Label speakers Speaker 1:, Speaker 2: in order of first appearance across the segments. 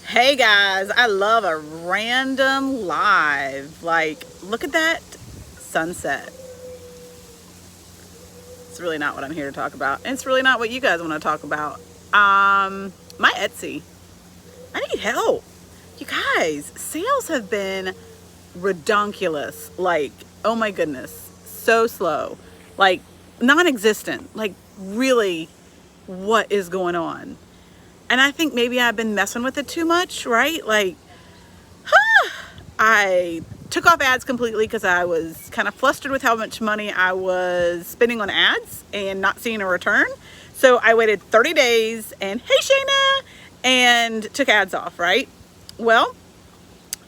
Speaker 1: Hey guys, I love a random live. Like, look at that sunset. It's really not what I'm here to talk about. And it's really not what you guys want to talk about. My Etsy. I need help. You guys, sales have been redonkulous. Like, oh my goodness, so slow. Like, non-existent. Like, really, what is going on? And I think maybe I've been messing with it too much, right? Like, I took off ads completely because I was kind of flustered with how much money I was spending on ads and not seeing a return. So I waited 30 days and hey Shayna, and took ads off, right? Well,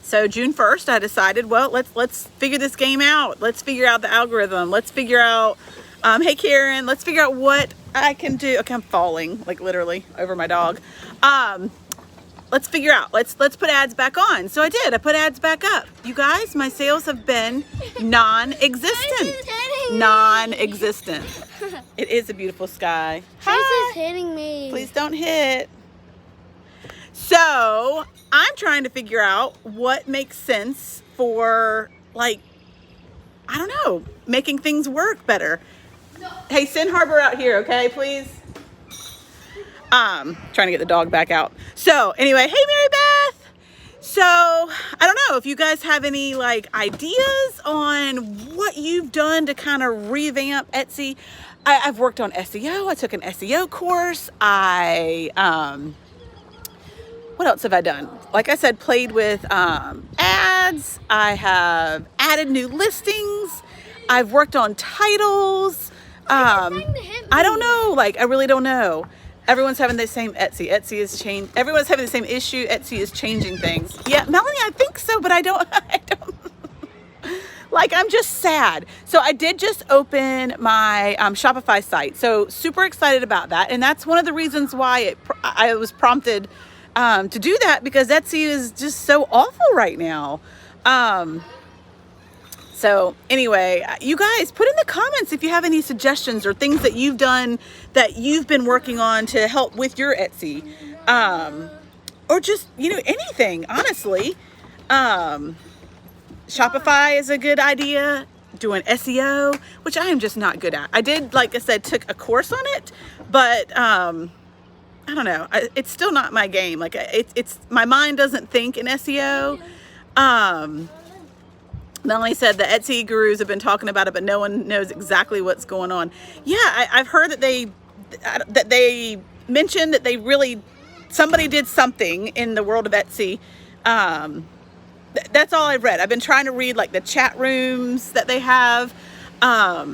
Speaker 1: so June 1st, I decided, well, let's figure this game out. Let's figure out the algorithm. Let's figure out, hey Karen, let's figure out what I can do. Okay, I'm falling, like literally over my dog. Let's figure out, let's put ads back on. So I did, I put ads back up. You guys, my sales have been non-existent. Non-existent. It is a beautiful sky.
Speaker 2: This is hitting me.
Speaker 1: Please don't hit. So I'm trying to figure out what makes sense for, like, I don't know, making things work better. Hey, send Harbor out here, okay, please? Trying to get the dog back out. So anyway, hey Mary Beth. So I don't know if you guys have any like ideas on what you've done to kind of revamp Etsy. I've worked on SEO. I took an SEO course. What else have I done? Like I said, played with ads. I have added new listings. I've worked on titles. I don't know. Like, I really don't know. Everyone's having the same Etsy. Etsy is changed. Everyone's having the same issue. Etsy is changing things. Yeah, Melanie, I think so, but I don't. Like, I'm just sad. So I did just open my Shopify site. So super excited about that. And that's one of the reasons why I was prompted to do that, because Etsy is just so awful right now. So anyway, you guys put in the comments if you have any suggestions or things that you've done that you've been working on to help with your Etsy. Or just, anything, honestly. Shopify is a good idea. Doing SEO, which I am just not good at. I did, like I said, took a course on it, but I don't know. It's still not my game. Like it's my mind doesn't think in SEO. Melanie said the Etsy gurus have been talking about it, but no one knows exactly what's going on. Yeah, I've heard that they mentioned that somebody did something in the world of Etsy. That's all I've read. I've been trying to read like the chat rooms that they have, but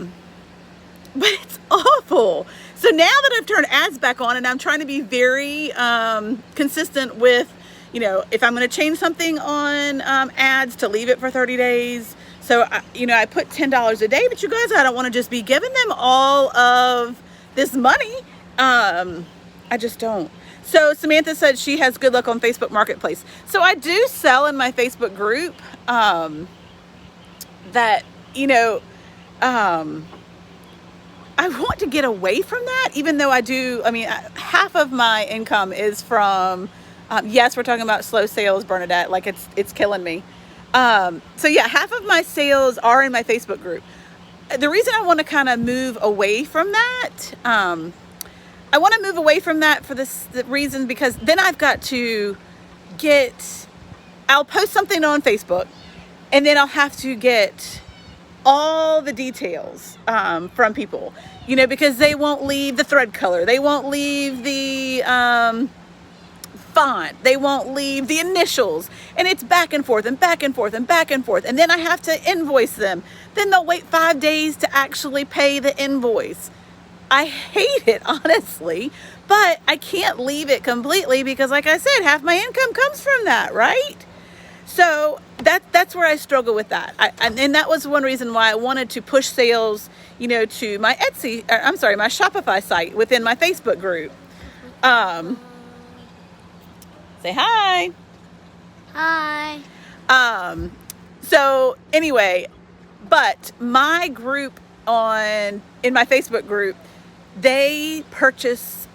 Speaker 1: it's awful. So now that I've turned ads back on and I'm trying to be very consistent with, if I'm going to change something on ads, to leave it for 30 days. So, I put $10 a day, but you guys, I don't want to just be giving them all of this money. I just don't. So Samantha said she has good luck on Facebook Marketplace. So I do sell in my Facebook group that, I want to get away from that, even though I do. I mean, half of my income is from, yes, we're talking about slow sales, Bernadette, like it's killing me. So yeah, half of my sales are in my Facebook group. The reason I want to kind of move away from that, I want to move away from that for the reason, because then I've got to I'll post something on Facebook and then I'll have to get all the details from people, because they won't leave the thread color. They won't leave the font. They won't leave the initials. And it's back and forth and back and forth and back and forth. And then I have to invoice them. Then they'll wait 5 days to actually pay the invoice. I hate it, honestly, but I can't leave it completely because, like I said, half my income comes from that, right? So that's where I struggle with that. And that was one reason why I wanted to push sales, to my my Shopify site within my Facebook group. Say hi.
Speaker 2: Hi.
Speaker 1: So anyway, but my group in my Facebook group, they purchase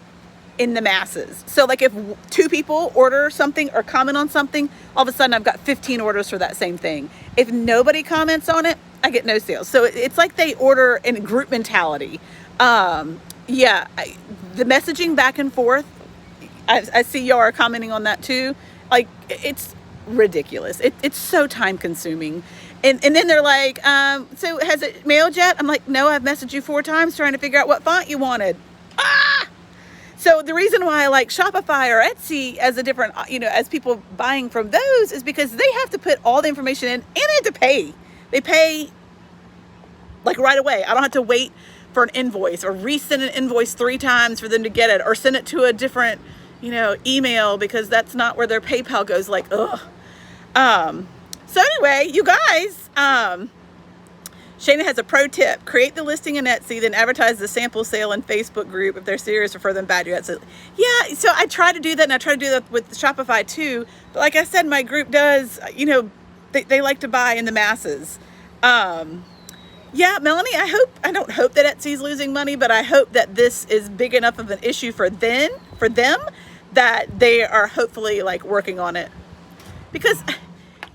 Speaker 1: in the masses. So like if 2 people order something or comment on something, all of a sudden I've got 15 orders for that same thing. If nobody comments on it, I get no sales. So it's like they order in a group mentality. The messaging back and forth, I see y'all are commenting on that too. Like, it's ridiculous. It's so time consuming. And then they're like, so has it mailed yet? I'm like, no, I've messaged you 4 times trying to figure out what font you wanted. So the reason why I like Shopify or Etsy as a different, as people buying from those is because they have to put all the information in and they have to pay. They pay like right away. I don't have to wait for an invoice or resend an invoice 3 times for them to get it or send it to a different, email because that's not where their PayPal goes. Like, ugh. So anyway, you guys, Shayna has a pro tip. Create the listing in Etsy, then advertise the sample sale in Facebook group if they're serious or further than bad. Yeah, so I try to do that, and I try to do that with Shopify too. But like I said, my group does, they like to buy in the masses. Melanie, I don't hope that Etsy's losing money, but I hope that this is big enough of an issue for them that they are hopefully like working on it. Because it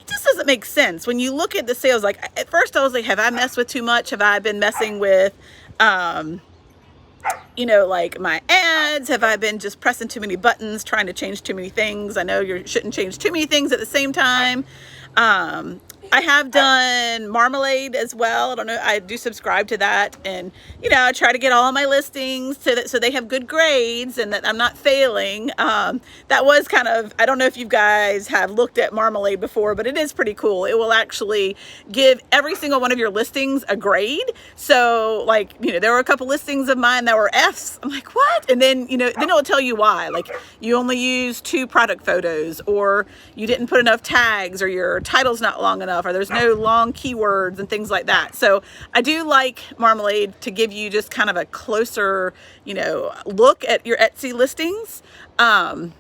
Speaker 1: just doesn't make sense when you look at the sales. Like at first I was like, have I messed with too much? Have I been messing with, like my ads? Have I been just pressing too many buttons, trying to change too many things? I know you shouldn't change too many things at the same time. I have done Marmalade as well. I don't know. I do subscribe to that, and I try to get all of my listings so they have good grades and that I'm not failing. That was kind of, I don't know if you guys have looked at Marmalade before, but it is pretty cool. It will actually give every single one of your listings a grade. So like, there were a couple listings of mine that were Fs. I'm like, what? And then, then it'll tell you why. Like you only use 2 product photos, or you didn't put enough tags, or your title's not long enough, or there's no long keywords and things like that. So I do like Marmalade to give you just kind of a closer, look at your Etsy listings. But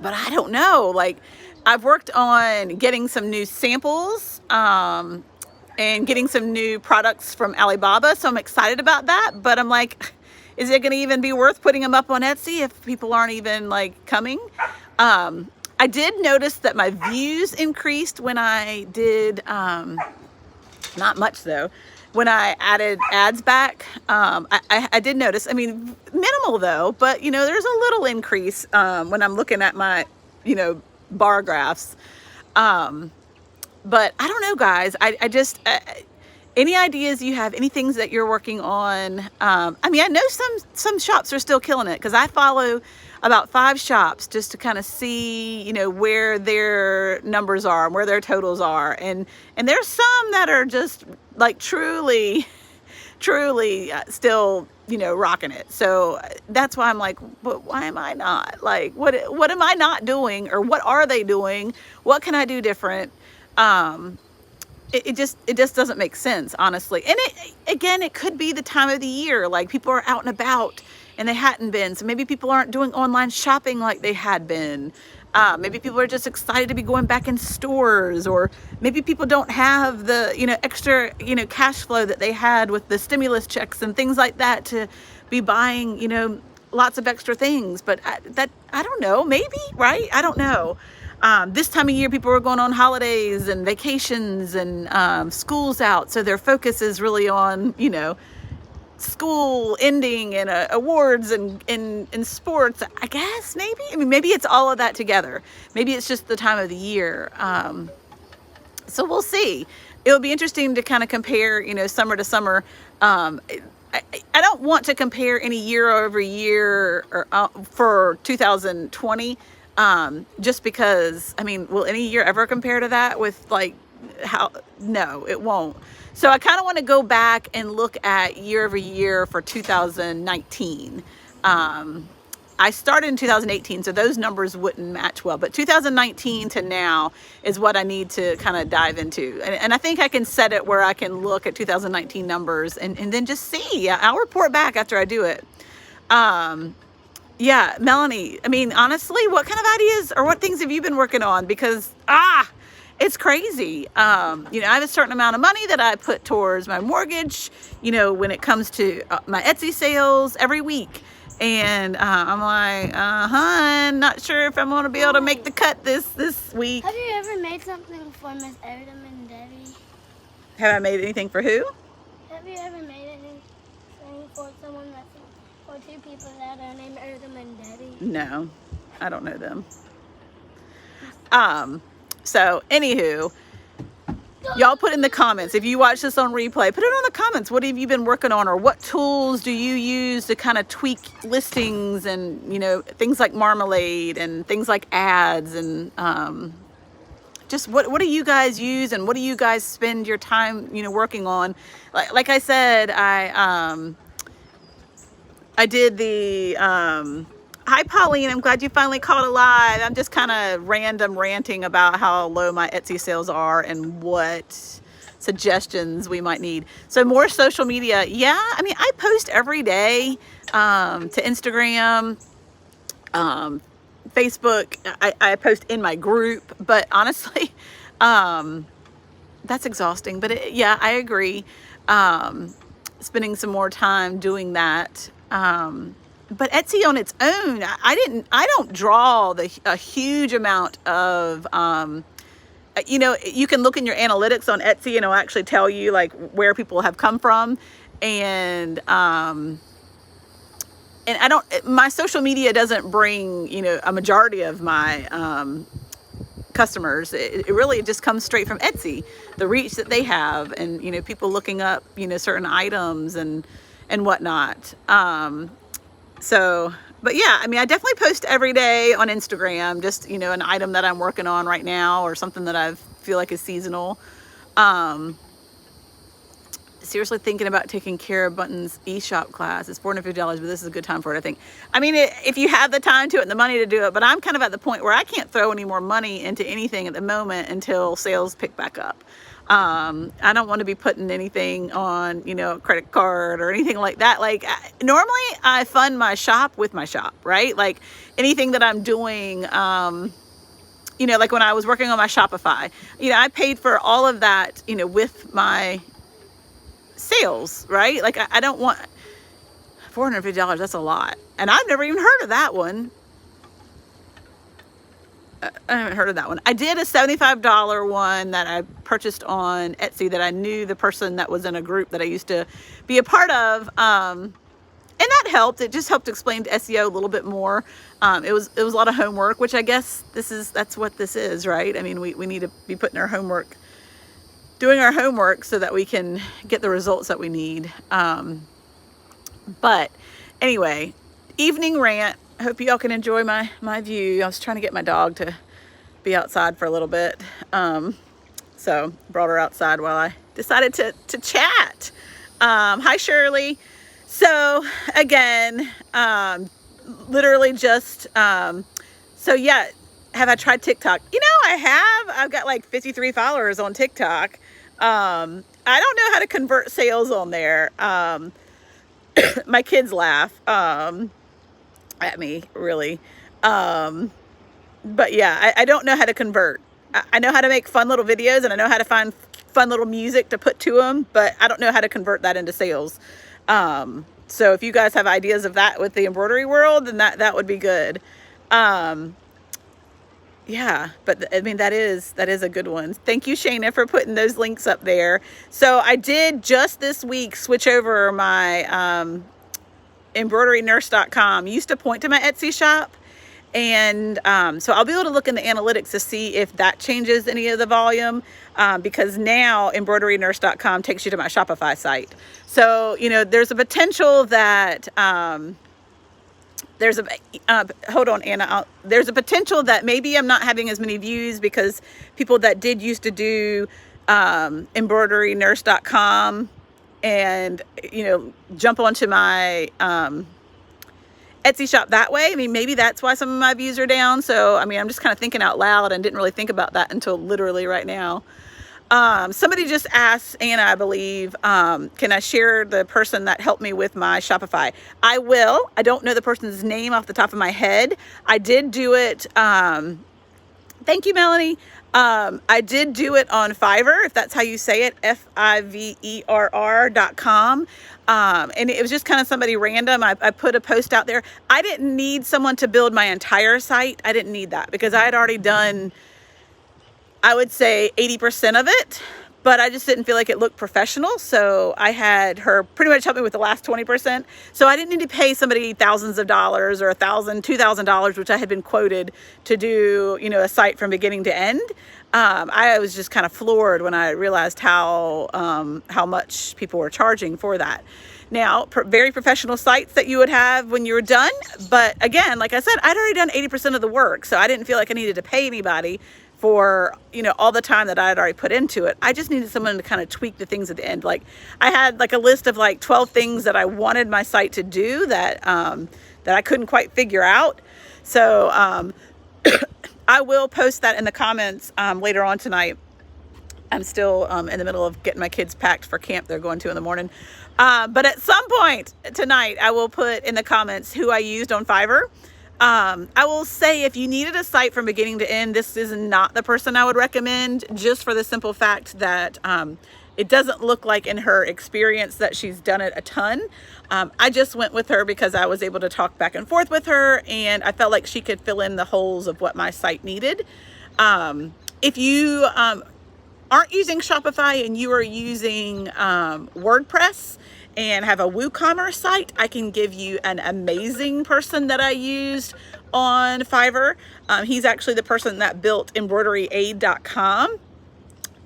Speaker 1: I don't know, like I've worked on getting some new samples, and getting some new products from Alibaba. So I'm excited about that, but I'm like, is it going to even be worth putting them up on Etsy if people aren't even like coming? I did notice that my views increased when I did, not much though, when I added ads back. I did notice, minimal though, but there's a little increase when I'm looking at my, bar graphs. But I don't know, guys. I just, any ideas you have, any things that you're working on? I know some shops are still killing it, because I follow about 5 shops just to kind of see, where their numbers are and where their totals are. And there's some that are just like truly still, rocking it. So that's why I'm like, but why am I not? Like, what am I not doing, or what are they doing? What can I do different? It just doesn't make sense, honestly. And it could be the time of the year. Like people are out and about and they hadn't been. So maybe people aren't doing online shopping like they had been. Maybe people are just excited to be going back in stores, or maybe people don't have the, extra, cash flow that they had with the stimulus checks and things like that to be buying, lots of extra things. But I don't know, maybe, right? I don't know. This time of year, people are going on holidays and vacations and school's out. So their focus is really on, school ending and awards and in sports, I guess, maybe. Maybe it's all of that together. Maybe it's just the time of the year. So we'll see. It'll be interesting to kind of compare, summer to summer. I don't want to compare any year over year or, for 2020. Just because, will any year ever compare to that with like how? No, it won't. So I kind of want to go back and look at year over year for 2019. I started in 2018, so those numbers wouldn't match well, but 2019 to now is what I need to kind of dive into. And I think I can set it where I can look at 2019 numbers and then just see. I'll report back after I do it. Yeah, Melanie, honestly, what kind of ideas or what things have you been working on? Because, it's crazy. I have a certain amount of money that I put towards my mortgage, when it comes to my Etsy sales every week. And I'm like, hun, not sure if I'm going to be able to make the cut this week.
Speaker 2: Have you ever made something for Miss Erdem and Debbie?
Speaker 1: Have I made anything for who?
Speaker 2: Have you ever made anything for someone that's for two people that are named Erdem and Debbie?
Speaker 1: No, I don't know them. So anywho, y'all put in the comments, if you watch this on replay, put it on the comments. What have you been working on, or what tools do you use to kind of tweak listings and, you know, things like Marmalade and things like ads, and just what do you guys use, and what do you guys spend your time, you know, working on? Like I said, I did the hi Pauline, I'm glad you finally caught alive. I'm just kind of ranting about how low my Etsy sales are and what suggestions we might need. So more social media. Yeah, I mean, I post every day to Instagram, Facebook. I post in my group, but honestly, that's exhausting. But yeah, I agree. Spending some more time doing that. But Etsy on its own, I don't draw a huge amount of, you know, you can look in your analytics on Etsy and it'll actually tell you like where people have come from. And my social media doesn't bring, you know, a majority of my, customers. It really just comes straight from Etsy, the reach that they have, and, you know, people looking up, you know, certain items and whatnot. So, but yeah, I mean, I definitely post every day on Instagram, just, you know, an item that I'm working on right now or something that I feel like is seasonal. Seriously thinking about taking Kara Button's eShop class. It's $450, but this is a good time for it, I think. I mean, if you have the time to it and the money to do it, but I'm kind of at the point where I can't throw any more money into anything at the moment until sales pick back up. I don't want to be putting anything on, you know, credit card or anything like that. Like normally I fund my shop with my shop, right? Like anything that I'm doing, you know, like when I was working on my Shopify, you know, I paid for all of that, you know, with my sales, right? Like I don't want $450. That's a lot. And I've never even heard of that one. I haven't heard of that one. I did a $75 one that I purchased on Etsy that I knew the person that was in a group that I used to be a part of. And that helped. It just helped explain to SEO a little bit more. It was a lot of homework, which I guess that's what this is, right? I mean, we need to be putting our homework, doing our homework so that we can get the results that we need. But anyway, evening rant. I hope y'all can enjoy my view. I was trying to get my dog to be outside for a little bit. So brought her outside while I decided to chat. Hi, Shirley. So again, literally just, so yeah, have I tried TikTok? You know, I have. I've got like 53 followers on TikTok. I don't know how to convert sales on there. My kids laugh at me, really. But yeah, I don't know how to convert. I know how to make fun little videos, and I know how to find fun little music to put to them, but I don't know how to convert that into sales. So if you guys have ideas of that with the embroidery world, then that would be good. Yeah, but I mean, that is a good one. Thank you, Shayna, for putting those links up there. So I did just this week switch over my embroiderynurse.com. Used to point to my Etsy shop, and so I'll be able to look in the analytics to see if that changes any of the volume, because now embroiderynurse.com takes you to my Shopify site. So, you know, there's a potential that hold on, Anna. There's a potential that maybe I'm not having as many views because people that did used to do embroiderynurse.com and, you know, jump onto my Etsy shop that way. I mean, maybe that's why some of my views are down. So, I mean, I'm just kind of thinking out loud and didn't really think about that until literally right now. Somebody just asked, Anna, I believe, can I share the person that helped me with my Shopify? I will. I don't know the person's name off the top of my head. I did do it Thank you, Melanie. I did do it on Fiverr, if that's how you say it, Fiverr.com. And it was just kind of somebody random. I put a post out there. I didn't need someone to build my entire site. I didn't need that because I had already done, I would say 80% of it, but I just didn't feel like it looked professional. So I had her pretty much help me with the last 20%. So I didn't need to pay somebody thousands of dollars or $1,000, $2,000, which I had been quoted to do, you know, a site from beginning to end. I was just kind of floored when I realized how much people were charging for that. Now, very professional sites that you would have when you were done. But again, like I said, I'd already done 80% of the work. So I didn't feel like I needed to pay anybody for, you know, all the time that I had already put into it. I just needed someone to kind of tweak the things at the end. Like I had like a list of like 12 things that I wanted my site to do that, that I couldn't quite figure out. So, I will post that in the comments, later on tonight. I'm still, in the middle of getting my kids packed for camp they're going to in the morning. But at some point tonight, I will put in the comments who I used on Fiverr. I will say if you needed a site from beginning to end, this is not the person I would recommend, just for the simple fact that it doesn't look like in her experience that she's done it a ton. I just went with her because I was able to talk back and forth with her and I felt like she could fill in the holes of what my site needed. If you aren't using Shopify and you are using WordPress and have a WooCommerce site, I can give you an amazing person that I used on Fiverr. He's actually the person that built embroideryaid.com.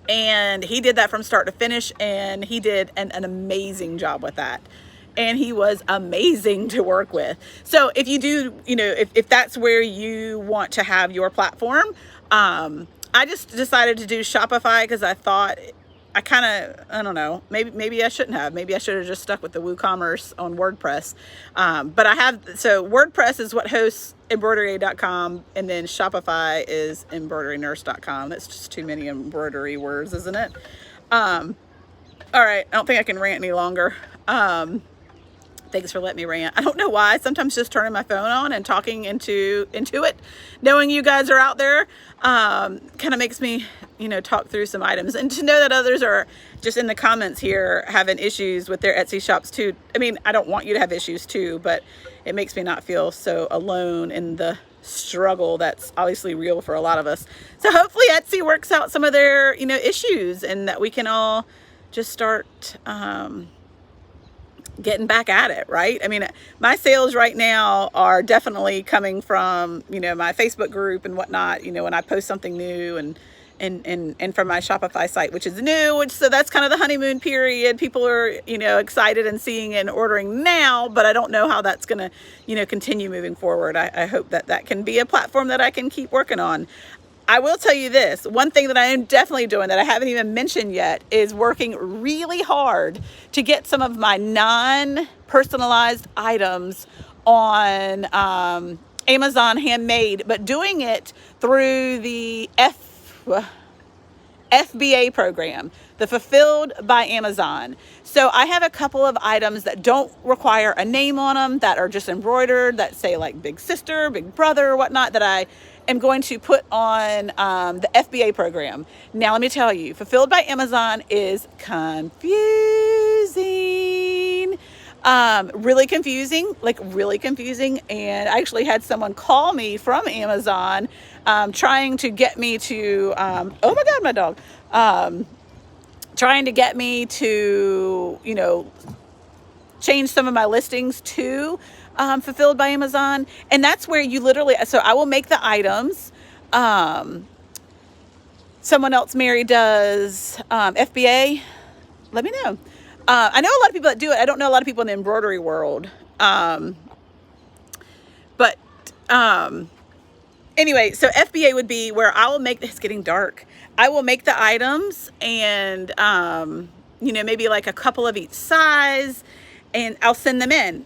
Speaker 1: And he did that from start to finish, and he did an amazing job with that. And he was amazing to work with. So if you do, you know, if that's where you want to have your platform, I just decided to do Shopify because I thought I don't know, maybe I shouldn't have. Maybe I should have just stuck with the WooCommerce on WordPress. But so WordPress is what hosts embroideryaid.com, and then Shopify is embroiderynurse.com. That's just too many embroidery words, isn't it? All right, I don't think I can rant any longer. Thanks for letting me rant. I don't know why. Sometimes just turning my phone on and talking into it, knowing you guys are out there, kind of makes me, you know, talk through some items. And to know that others are just in the comments here having issues with their Etsy shops too. I mean, I don't want you to have issues too, but it makes me not feel so alone in the struggle that's obviously real for a lot of us. So hopefully Etsy works out some of their, you know, issues, and that we can all just start, getting back at it, right? I mean, my sales right now are definitely coming from, you know, my Facebook group and whatnot, you know, when I post something new, and from my Shopify site, which is new, so that's kind of the honeymoon period. People are, you know, excited and seeing and ordering now, but I don't know how that's going to, you know, continue moving forward. I hope that can be a platform that I can keep working on. I will tell you this, one thing that I am definitely doing that I haven't even mentioned yet is working really hard to get some of my non-personalized items on Amazon Handmade, but doing it through the FBA program, the Fulfilled by Amazon. So I have a couple of items that don't require a name on them, that are just embroidered, that say like Big Sister, Big Brother, whatnot, that I am going to put on the FBA program. Now, let me tell you, Fulfilled by Amazon is confusing. Really confusing, like really confusing. And I actually had someone call me from Amazon, trying to get me to, oh my God, my dog, trying to get me to, you know, change some of my listings to Fulfilled by Amazon. And that's where you literally, so I will make the items. Someone else, Mary, does FBA. Let me know. I know a lot of people that do it. I don't know a lot of people in the embroidery world. Anyway, so FBA would be where I will make, it's getting dark. I will make the items and, you know, maybe like a couple of each size, and I'll send them in.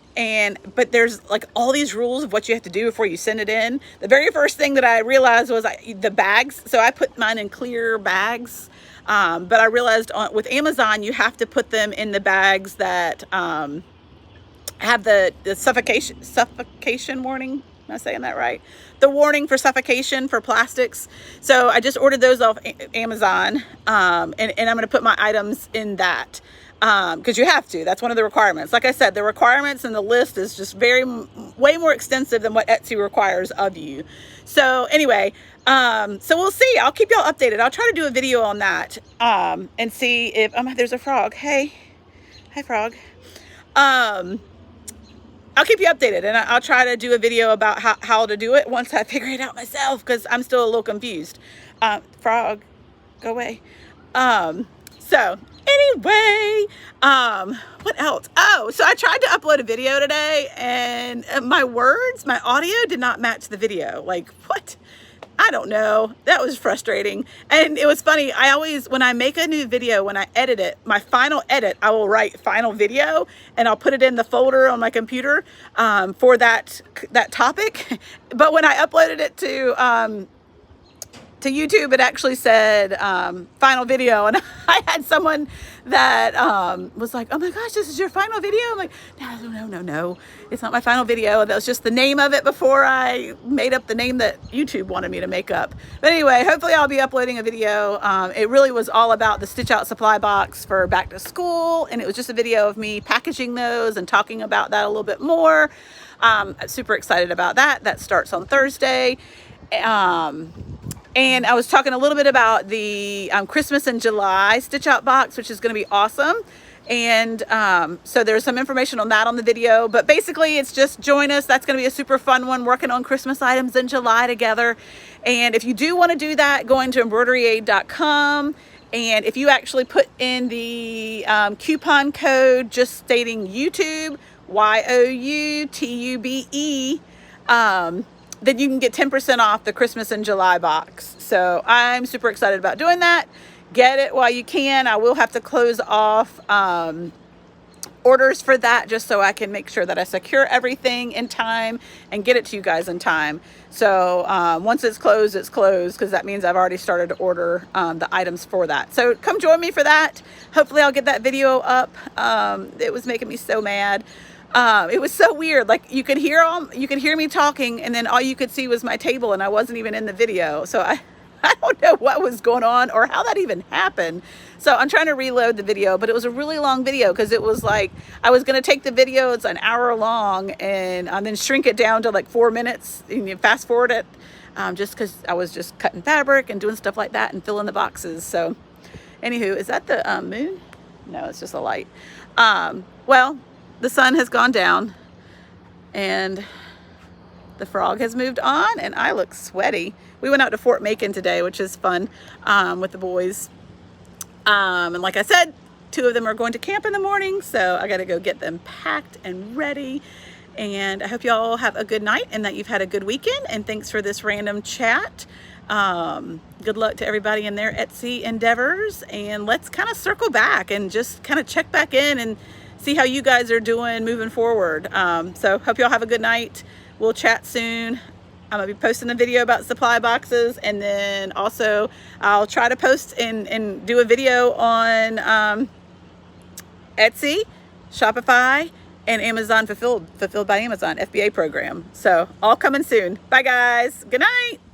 Speaker 1: But there's like all these rules of what you have to do before you send it in. The very first thing that I realized was the bags. So I put mine in clear bags. But I realized with Amazon, you have to put them in the bags that have the suffocation warning. Am I saying that right? The warning for suffocation for plastics. So I just ordered those off Amazon, and I'm going to put my items in that, because you have to. That's one of the requirements. Like I said, the requirements and the list is just way more extensive than what Etsy requires of you. So anyway, so we'll see. I'll keep y'all updated. I'll try to do a video on that, and see if there's a frog. Hey, hi frog. I'll keep you updated, and I'll try to do a video about how to do it once I figure it out myself, because I'm still a little confused. Frog, go away. So anyway, what else? Oh, so I tried to upload a video today, and my audio did not match the video. Like, what? I don't know. That was frustrating. And it was funny. I always, when I make a new video, when I edit it, my final edit, I will write final video, and I'll put it in the folder on my computer, for that topic. But when I uploaded it to YouTube, it actually said final video, and I had someone that was like, oh my gosh, this is your final video? I'm like, no, it's not my final video. That was just the name of it before I made up the name that YouTube wanted me to make up. But anyway, hopefully I'll be uploading a video. It really was all about the Stitch Out supply box for back to school, and it was just a video of me packaging those and talking about that a little bit more. I'm super excited about that. That starts on Thursday. And I was talking a little bit about the Christmas in July Stitch Out box, which is going to be awesome. And so there's some information on that on the video. But basically, it's just join us. That's going to be a super fun one, working on Christmas items in July together. And if you do want to do that, go into embroideryaid.com. And if you actually put in the coupon code just stating YouTube, YOUTUBE, then you can get 10% off the Christmas in July box. So I'm super excited about doing that. Get it while you can. I will have to close off orders for that, just so I can make sure that I secure everything in time and get it to you guys in time. So once it's closed, because that means I've already started to order the items for that. So come join me for that. Hopefully I'll get that video up. It was making me so mad. It was so weird. Like, you could hear me talking, and then all you could see was my table, and I wasn't even in the video. So I don't know what was going on or how that even happened. So I'm trying to reload the video, but it was a really long video, because it was like, I was going to take the video, it's an hour long, and then shrink it down to like 4 minutes, and you fast forward it, just because I was just cutting fabric and doing stuff like that and filling the boxes. So anywho, is that the moon? No, it's just a light. Well, the sun has gone down, and the frog has moved on, and I look sweaty. We went out to Fort Macon today, which is fun, with the boys. And like I said, 2 of them are going to camp in the morning, so I got to go get them packed and ready. And I hope y'all have a good night, and that you've had a good weekend. And thanks for this random chat. Good luck to everybody in their Etsy endeavors. And let's kind of circle back and just kind of check back in and see how you guys are doing moving forward. So hope y'all have a good night. We'll chat soon. I'm gonna be posting a video about supply boxes, and then also I'll try to post and do a video on Etsy, Shopify, and Amazon Fulfilled by Amazon FBA program. So all coming soon. Bye guys. Good night.